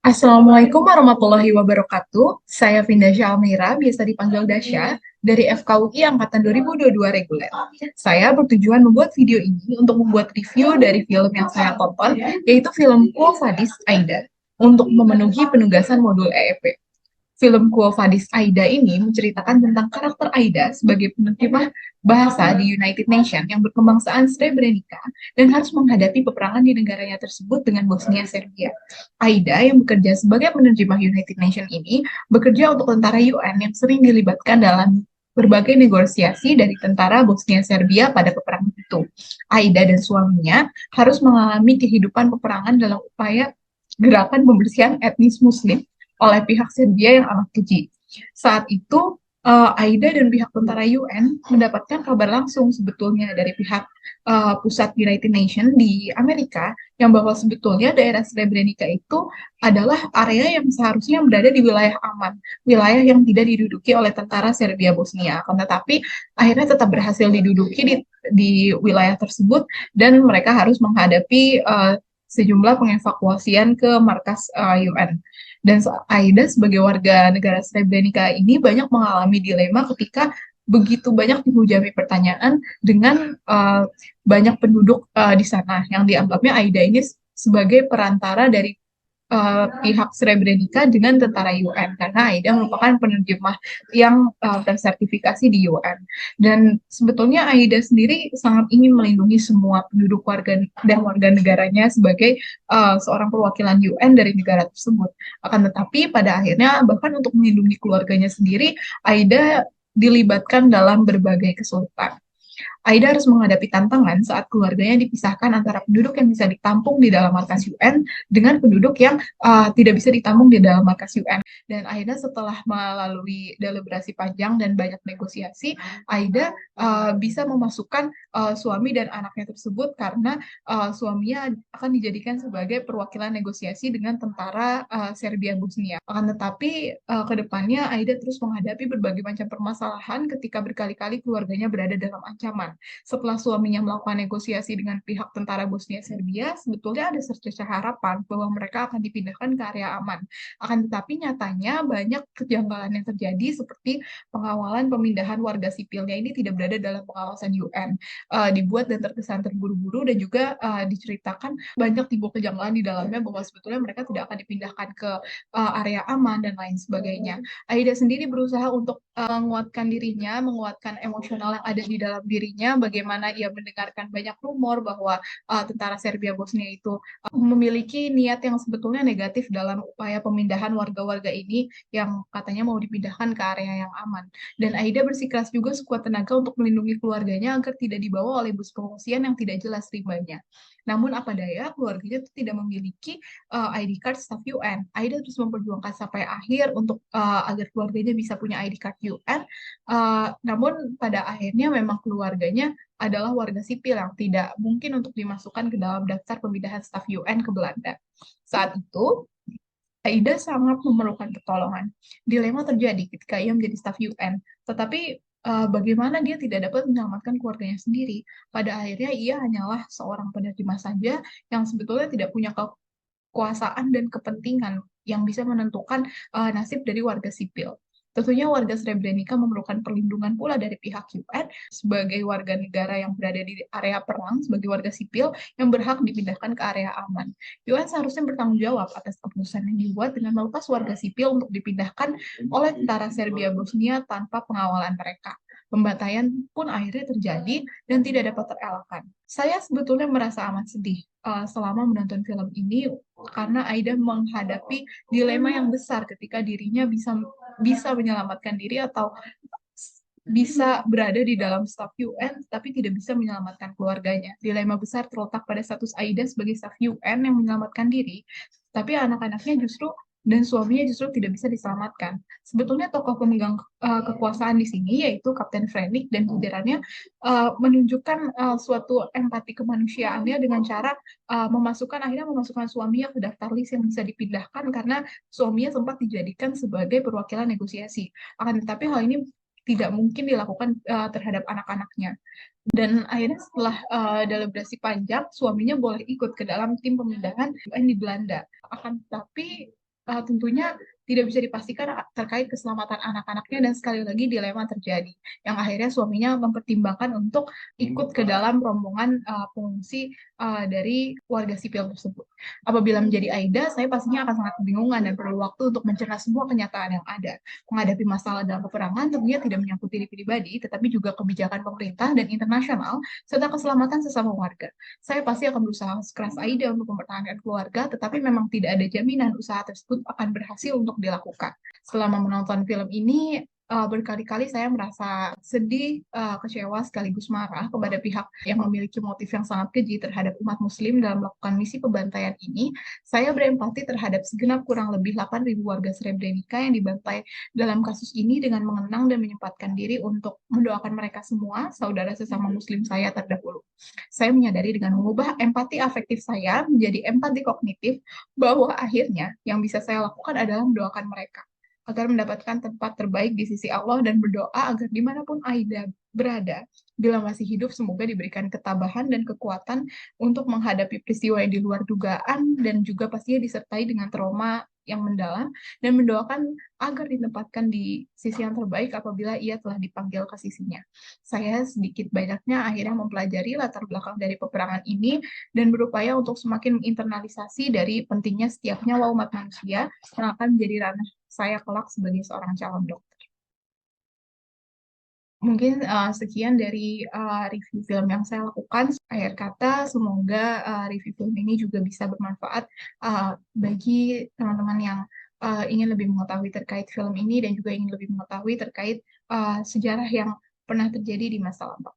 Assalamualaikum warahmatullahi wabarakatuh. Saya Vinda Almira, biasa dipanggil Dasya, dari FKUI Angkatan 2022 reguler. Saya bertujuan membuat video ini untuk membuat review dari film yang saya tonton, yaitu film Quo Vadis Aida, untuk memenuhi penugasan modul EEP. Film Quo Vadis Aida ini menceritakan tentang karakter Aida sebagai penerjemah bahasa di United Nations yang berkebangsaan Srebrenica dan harus menghadapi peperangan di negaranya tersebut dengan Bosnia Serbia. Aida yang bekerja sebagai penerjemah United Nations ini bekerja untuk tentara UN yang sering dilibatkan dalam berbagai negosiasi dari tentara Bosnia Serbia pada peperangan itu. Aida dan suaminya harus mengalami kehidupan peperangan dalam upaya gerakan pembersihan etnis Muslim oleh pihak Serbia yang amat keji. Saat itu, Aida dan pihak tentara UN mendapatkan kabar langsung sebetulnya dari pihak pusat United Nations di Amerika yang bahwa sebetulnya daerah Srebrenica itu adalah area yang seharusnya berada di wilayah aman, wilayah yang tidak diduduki oleh tentara Serbia Bosnia. Akan tetapi akhirnya tetap berhasil diduduki di wilayah tersebut dan mereka harus menghadapi sejumlah pengevakuasian ke markas UN. Dan Aida sebagai warga negara Srebrenica ini banyak mengalami dilema ketika begitu banyak dihujani pertanyaan dengan banyak penduduk di sana yang dianggapnya Aida ini sebagai perantara dari pihak Srebrenica dengan tentara UN karena Aida merupakan penerjemah yang tersertifikasi di UN. Dan sebetulnya Aida sendiri sangat ingin melindungi semua penduduk warga dan warga negaranya sebagai seorang perwakilan UN dari negara tersebut. Akan tetapi pada akhirnya bahkan untuk melindungi keluarganya sendiri, Aida dilibatkan dalam berbagai kesulitan. Aida harus menghadapi tantangan saat keluarganya dipisahkan antara penduduk yang bisa ditampung di dalam markas UN dengan penduduk yang tidak bisa ditampung di dalam markas UN. Dan Aida setelah melalui deliberasi panjang dan banyak negosiasi, Aida bisa memasukkan suami dan anaknya tersebut karena suaminya akan dijadikan sebagai perwakilan negosiasi dengan tentara Serbia Bosnia. Akan tetapi ke depannya Aida terus menghadapi berbagai macam permasalahan ketika berkali-kali keluarganya berada dalam ancaman. Setelah suaminya melakukan negosiasi dengan pihak tentara Bosnia Serbia, sebetulnya ada secercah harapan bahwa mereka akan dipindahkan ke area aman. Akan tetapi nyatanya banyak kejanggalan yang terjadi seperti pengawalan pemindahan warga sipilnya ini tidak berada dalam pengawasan UN, dibuat dan terkesan terburu-buru dan juga diceritakan banyak timbul kejanggalan di dalamnya bahwa sebetulnya mereka tidak akan dipindahkan ke area aman dan lain sebagainya. Aida sendiri berusaha untuk menguatkan dirinya, menguatkan emosional yang ada di dalam dirinya, bagaimana ia mendengarkan banyak rumor bahwa tentara Serbia Bosnia itu memiliki niat yang sebetulnya negatif dalam upaya pemindahan warga-warga ini yang katanya mau dipindahkan ke area yang aman. Dan Aida bersikeras juga sekuat tenaga untuk melindungi keluarganya agar tidak dibawa oleh bus pengungsian yang tidak jelas rimbanya. Namun apa daya, keluarganya itu tidak memiliki ID card staf UN. Aida terus memperjuangkan sampai akhir untuk agar keluarganya bisa punya ID card UN. Namun pada akhirnya memang keluarganya adalah warga sipil yang tidak mungkin untuk dimasukkan ke dalam daftar pemindahan staf UN ke Belanda. Saat itu, Aida sangat memerlukan pertolongan. Dilema terjadi ketika ia menjadi staf UN, tetapi bagaimana dia tidak dapat menyelamatkan keluarganya sendiri. Pada akhirnya ia hanyalah seorang penerjemah saja yang sebetulnya tidak punya kekuasaan dan kepentingan yang bisa menentukan nasib dari warga sipil. Tentunya warga Srebrenica memerlukan perlindungan pula dari pihak UN sebagai warga negara yang berada di area perang, sebagai warga sipil yang berhak dipindahkan ke area aman. UN seharusnya bertanggung jawab atas keputusan yang dibuat dengan melepas warga sipil untuk dipindahkan oleh tentara Serbia Bosnia tanpa pengawalan mereka. Pembantaian pun akhirnya terjadi dan tidak dapat terelakkan. Saya sebetulnya merasa amat sedih selama menonton film ini karena Aida menghadapi dilema yang besar ketika dirinya bisa bisa menyelamatkan diri atau bisa berada di dalam staf UN tapi tidak bisa menyelamatkan keluarganya. Dilema besar terletak pada status Aida sebagai staf UN yang menyelamatkan diri, tapi anak-anaknya justru dan suaminya justru tidak bisa diselamatkan. Sebetulnya tokoh pemegang kekuasaan di sini yaitu Kapten Frennik dan jajarannya menunjukkan suatu empati kemanusiaannya dengan cara akhirnya memasukkan suaminya ke daftar list yang bisa dipindahkan karena suaminya sempat dijadikan sebagai perwakilan negosiasi. Akan tetapi hal ini tidak mungkin dilakukan terhadap anak-anaknya. Dan akhirnya setelah deliberasi panjang, suaminya boleh ikut ke dalam tim pemindahan UN di Belanda. Akan tetapi tentunya tidak bisa dipastikan terkait keselamatan anak-anaknya dan sekali lagi dilema terjadi yang akhirnya suaminya mempertimbangkan untuk ikut ke dalam rombongan pengungsi dari warga sipil tersebut. Apabila menjadi Aida, saya pastinya akan sangat kebingungan dan perlu waktu untuk mencerna semua kenyataan yang ada. Menghadapi masalah dalam peperangan tentunya tidak menyangkut diri pribadi, tetapi juga kebijakan pemerintah dan internasional serta keselamatan sesama warga. Saya pasti akan berusaha sekeras Aida untuk mempertahankan keluarga, tetapi memang tidak ada jaminan usaha tersebut akan berhasil untuk dilakukan. Selama menonton film ini, berkali-kali saya merasa sedih, kecewa, sekaligus marah kepada pihak yang memiliki motif yang sangat keji terhadap umat muslim dalam melakukan misi pembantaian ini. Saya berempati terhadap segenap kurang lebih 8.000 warga Srebrenica yang dibantai dalam kasus ini dengan mengenang dan menyempatkan diri untuk mendoakan mereka semua, saudara sesama muslim saya terdahulu. Saya menyadari dengan mengubah empati afektif saya menjadi empati kognitif bahwa akhirnya yang bisa saya lakukan adalah mendoakan mereka agar mendapatkan tempat terbaik di sisi Allah dan berdoa agar dimanapun Aida berada, bila masih hidup semoga diberikan ketabahan dan kekuatan untuk menghadapi peristiwa yang di luar dugaan dan juga pastinya disertai dengan trauma yang mendalam dan mendoakan agar ditempatkan di sisi yang terbaik apabila ia telah dipanggil ke sisinya. Saya sedikit banyaknya akhirnya mempelajari latar belakang dari peperangan ini dan berupaya untuk semakin menginternalisasi dari pentingnya setiap nyawa umat manusia yang akan menjadi ranah saya kelak sebagai seorang calon dokter. Mungkin sekian dari review film yang saya lakukan. Akhir kata, semoga review film ini juga bisa bermanfaat bagi teman-teman yang ingin lebih mengetahui terkait film ini dan juga ingin lebih mengetahui terkait sejarah yang pernah terjadi di masa lampau.